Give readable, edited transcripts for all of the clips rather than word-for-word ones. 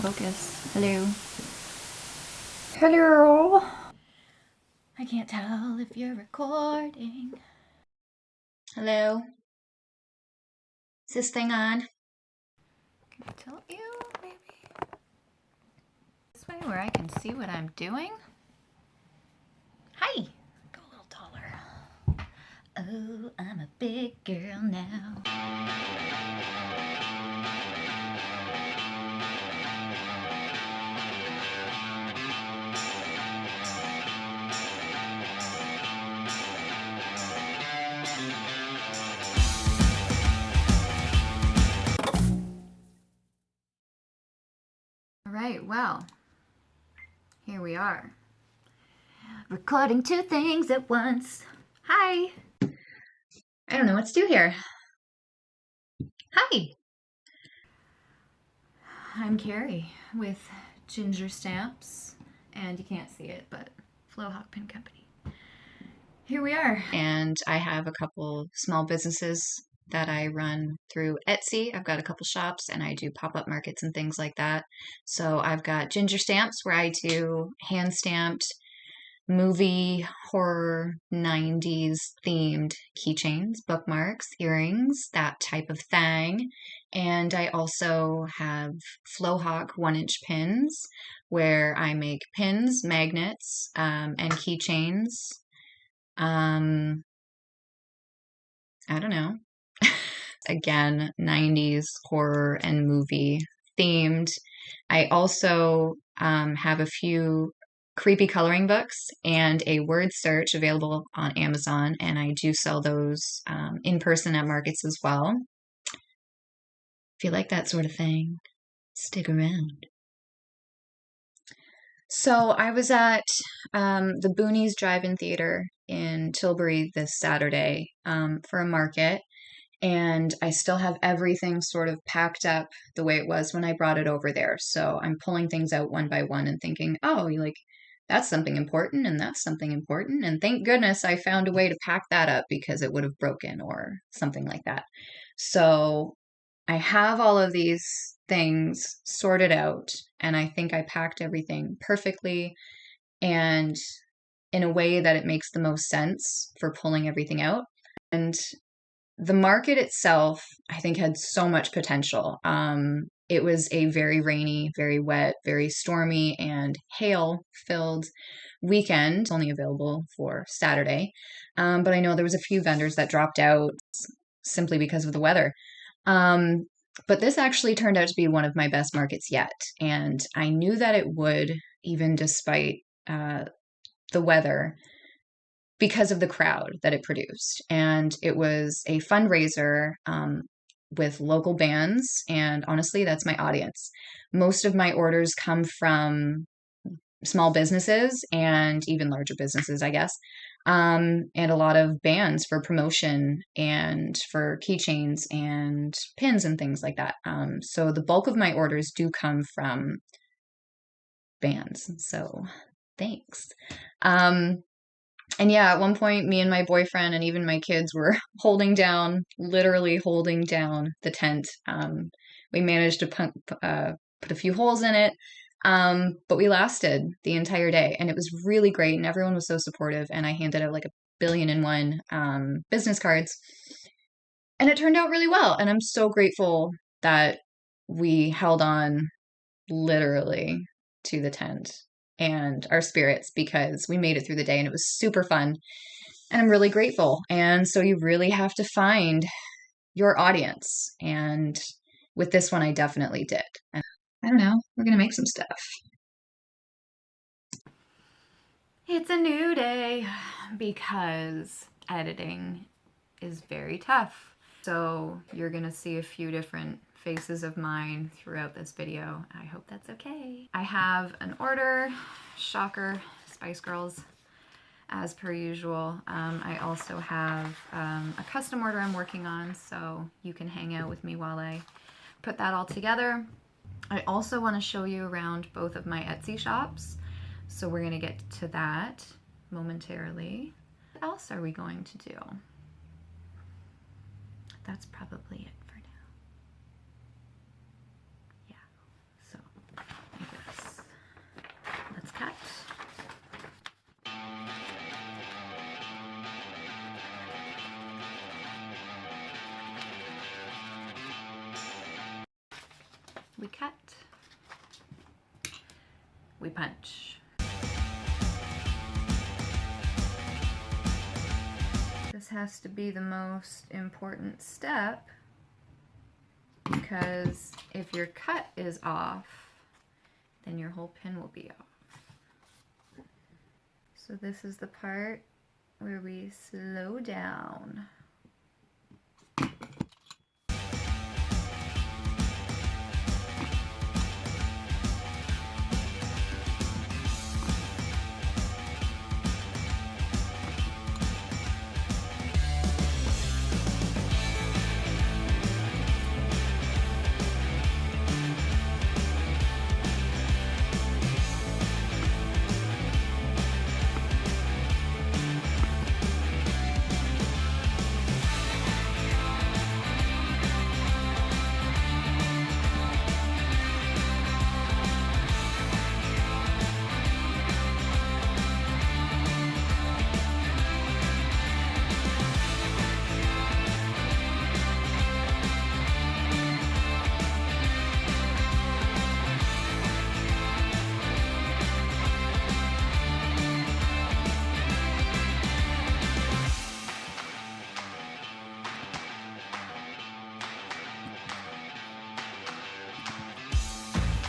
focus. Hello. Hello. I can't tell if you're recording. Hello. Is this thing on? Can I tilt you, maybe? This way where I can see what I'm doing? Hi. Go a little taller. Oh, I'm a big girl now. All right, well, here we are. Recording two things at once. Hi. I don't know what to do here. Hi. I'm Carrie with Ginger Stamps, and you can't see it, but Flowhawk Pin Company. Here we are. And I have a couple small businesses that I run through Etsy. I've got a couple shops and I do pop-up markets and things like that. So I've got Ginger Stamps where I do hand-stamped movie, horror, 90s themed keychains, bookmarks, earrings, that type of thing. And I also have Flowhawk 1-inch pins where I make pins, magnets, and keychains. I don't know. Again, 90s horror and movie themed. I also have a few creepy coloring books and a word search available on Amazon, and I do sell those in person at markets as well. If you like that sort of thing, stick around. So I was at the Boonies Drive-In Theater in Tilbury this Saturday for a market, and I still have everything sort of packed up the way it was when I brought it over there. So I'm pulling things out one by one and thinking, oh, that's something important and that's something important. And thank goodness I found a way to pack that up because it would have broken or something like that. So I have all of these things sorted out, and I think I packed everything perfectly and in a way that it makes the most sense for pulling everything out. And the market itself, I think, had so much potential. It was a very rainy, very wet, very stormy, and hail-filled weekend. It's only available for Saturday. But I know there was a few vendors that dropped out simply because of the weather. But this actually turned out to be one of my best markets yet. And I knew that it would, even despite the weather, because of the crowd that it produced. And it was a fundraiser with local bands. And honestly, that's my audience. Most of my orders come from small businesses and even larger businesses, I guess. And a lot of bands for promotion and for keychains and pins and things like that. So the bulk of my orders do come from bands. So thanks. And yeah, at one point, me and my boyfriend and even my kids were literally holding down the tent. We managed to put a few holes in it, but we lasted the entire day, and it was really great, and everyone was so supportive, and I handed out like 1,000,000,001 business cards, and it turned out really well, and I'm so grateful that we held on literally to the tent and our spirits because we made it through the day and it was super fun and I'm really grateful. And so you really have to find your audience, and with this one I definitely did. And I don't know, we're gonna make some stuff. It's a new day because editing is very tough. So you're gonna see a few different faces of mine throughout this video. I hope that's okay. I have an order, shocker, Spice Girls, as per usual. I also have a custom order I'm working on, so you can hang out with me while I put that all together. I also want to show you around both of my Etsy shops, so we're gonna get to that momentarily. What else are we going to do? That's probably it for now. Yeah, so we cut, we punch. This has to be the most important step because if your cut is off, then your whole pin will be off. So this is the part where we slow down.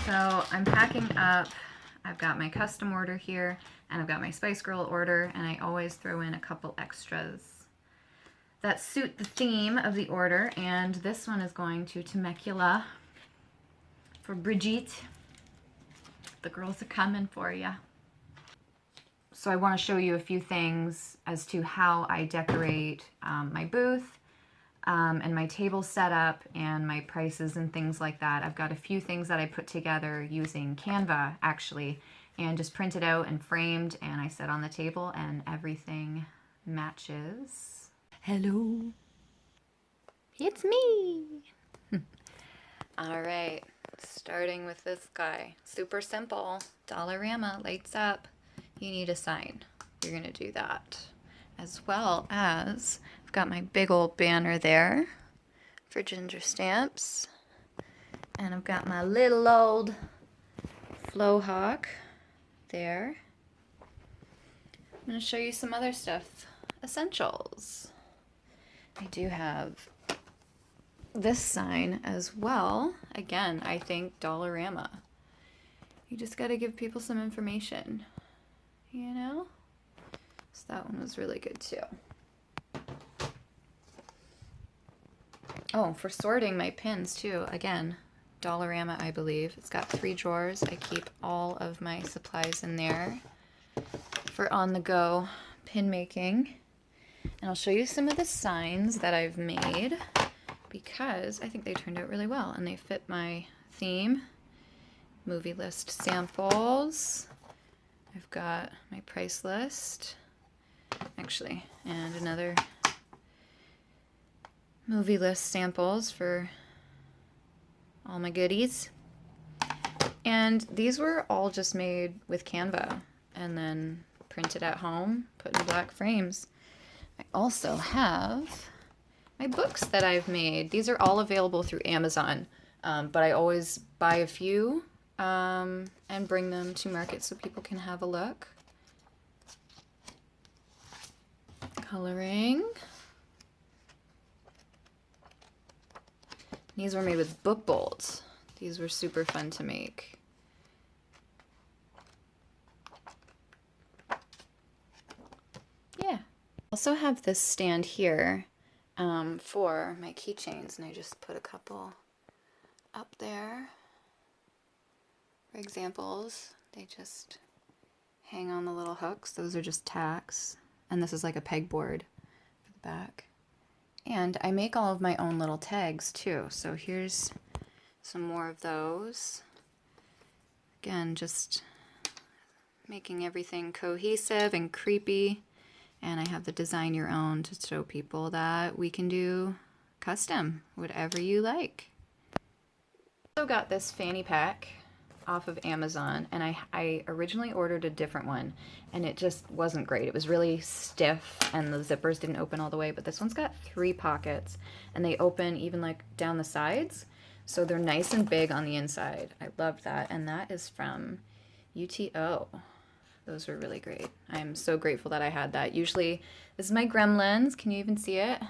So I'm packing up. I've got my custom order here, and I've got my Spice Girl order, and I always throw in a couple extras that suit the theme of the order, and this one is going to Temecula for Brigitte. The girls are coming for ya. So I want to show you a few things as to how I decorate my booth and my table setup and my prices and things like that. I've got a few things that I put together using Canva actually, and just printed out and framed, and I set on the table and everything matches. Hello, it's me. All right, starting with this guy. Super simple. Dollarama, lights up. You need a sign. You're gonna do that. As well as, I've got my big old banner there for Ginger Stamps. And I've got my little old Flow Hawk there. I'm gonna show you some other stuff. Essentials. I do have this sign as well. Again, I think Dollarama. You just gotta give people some information, you know? So that one was really good too. Oh, for sorting my pins too, again, Dollarama, I believe. It's got 3 drawers. I keep all of my supplies in there for on-the-go pin making. And I'll show you some of the signs that I've made because I think they turned out really well and they fit my theme. Movie list samples. I've got my price list, actually, and another movie list samples for all my goodies. And these were all just made with Canva and then printed at home, put in black frames. I also have my books that I've made. These are all available through Amazon, but I always buy a few and bring them to market so people can have a look. Coloring. These were made with book bolts. These were super fun to make. Yeah. Also have this stand here for my keychains, and I just put a couple up there. For examples, they just hang on the little hooks. Those are just tacks. And this is like a pegboard for the back. And I make all of my own little tags too. So here's some more of those. Again, just making everything cohesive and creepy. And I have the design your own to show people that we can do custom, whatever you like. Also got this fanny pack off of Amazon, and I originally ordered a different one and it just wasn't great. It was really stiff and the zippers didn't open all the way, but this one's got 3 pockets and they open even like down the sides. So they're nice and big on the inside. I love that. And that is from UTO. Those were really great. I'm so grateful that I had that. Usually, this is my Gremlins. Can you even see it?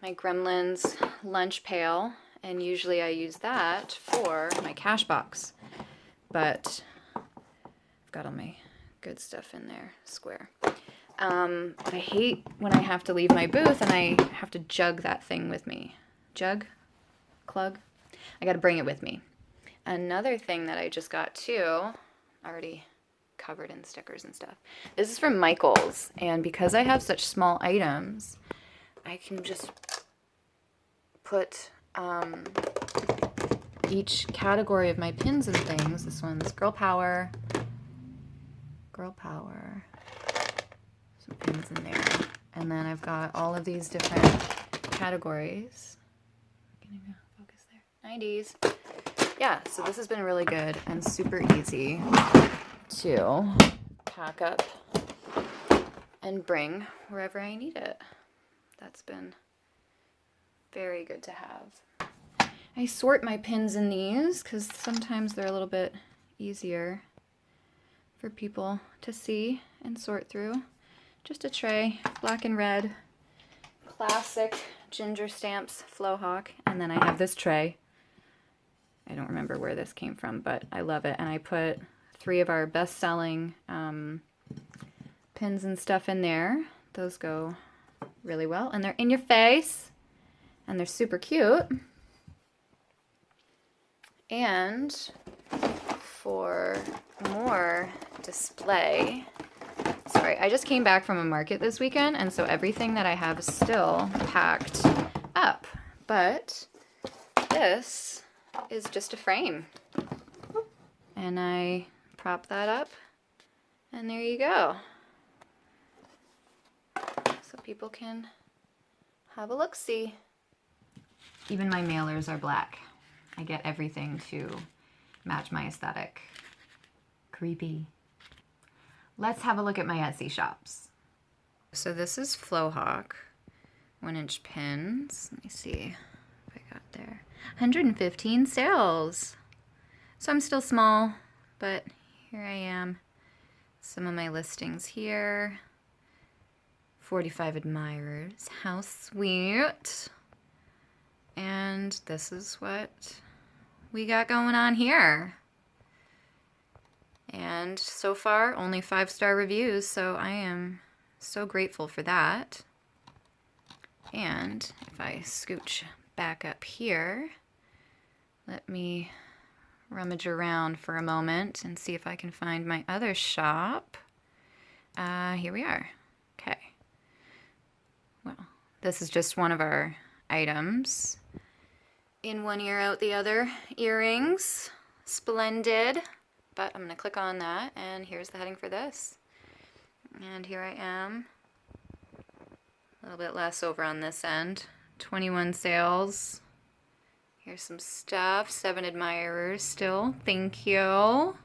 My Gremlins lunch pail. And usually I use that for my cash box. But I've got all my good stuff in there, square. But I hate when I have to leave my booth and I have to jug that thing with me. Jug? Clug? I got to bring it with me. Another thing that I just got too, already covered in stickers and stuff. This is from Michaels, and because I have such small items, I can just put each category of my pins and things. This one's Girl Power. Girl Power. Some pins in there. And then I've got all of these different categories. Getting a focus there. 90s. Yeah, so this has been really good and super easy to pack up and bring wherever I need it. That's been very good to have. I sort my pins in these because sometimes they're a little bit easier for people to see and sort through. Just a tray, black and red, classic Ginger Stamps Flowhawk, and then I have this tray. I don't remember where this came from, but I love it. And I put 3 of our best-selling pins and stuff in there. Those go really well, and they're in your face, and they're super cute. And for more display, sorry, I just came back from a market this weekend, and so everything that I have is still packed up. But this is just a frame. And I prop that up, and there you go. So people can have a look-see. Even my mailers are black. I get everything to match my aesthetic. Creepy. Let's have a look at my Etsy shops. So this is Flowhawk 1-inch pins. Let me see if I got there. 115 sales. So I'm still small, but here I am. Some of my listings here. 45 admirers. How sweet. And this is what we got going on here. And so far, only 5-star reviews, so I am so grateful for that. And if I scooch back up here, let me rummage around for a moment and see if I can find my other shop. Here we are. Okay. Well, this is just one of our items. In one ear, out the other earrings. Splendid. But I'm going to click on that, and here's the heading for this. And here I am. A little bit less over on this end. 21 sales. Here's some stuff. 7 admirers still. Thank you.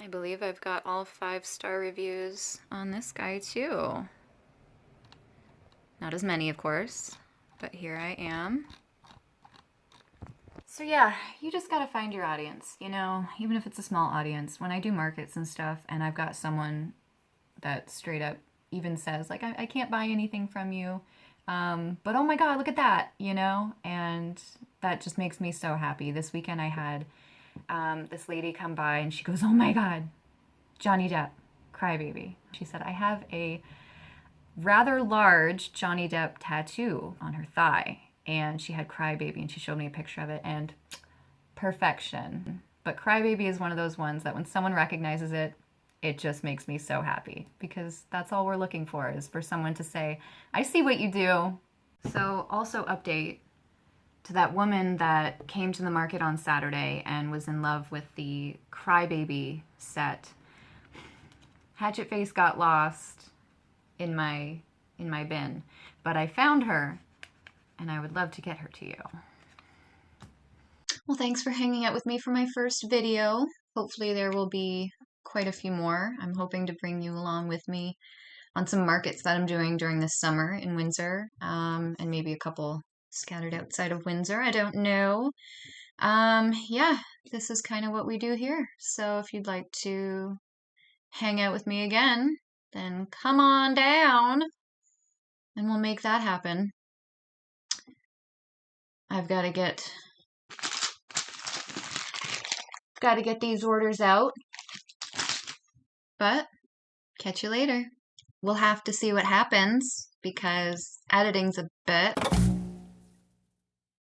I believe I've got all 5-star reviews on this guy too. Not as many, of course, but here I am. So yeah, you just gotta find your audience, you know, even if it's a small audience. When I do markets and stuff, and I've got someone that straight up even says, like, I can't buy anything from you, but oh my God, look at that, you know, and that just makes me so happy. This weekend I had this lady come by, and she goes, oh my God, Johnny Depp, Crybaby. She said, I have a rather large Johnny Depp tattoo on her thigh. And she had Crybaby, and she showed me a picture of it, and perfection. But Crybaby is one of those ones that when someone recognizes it, it just makes me so happy, because that's all we're looking for, is for someone to say, I see what you do. So also update to that woman that came to the market on Saturday and was in love with the Crybaby set. Hatchet Face got lost in my bin, but I found her, and I would love to get her to you. Well, thanks for hanging out with me for my first video. Hopefully there will be quite a few more. I'm hoping to bring you along with me on some markets that I'm doing during this summer in Windsor, and maybe a couple scattered outside of Windsor. I don't know. Yeah, this is kind of what we do here. So if you'd like to hang out with me again, then come on down and we'll make that happen. I've got to get these orders out, but catch you later. We'll have to see what happens because editing's a bit.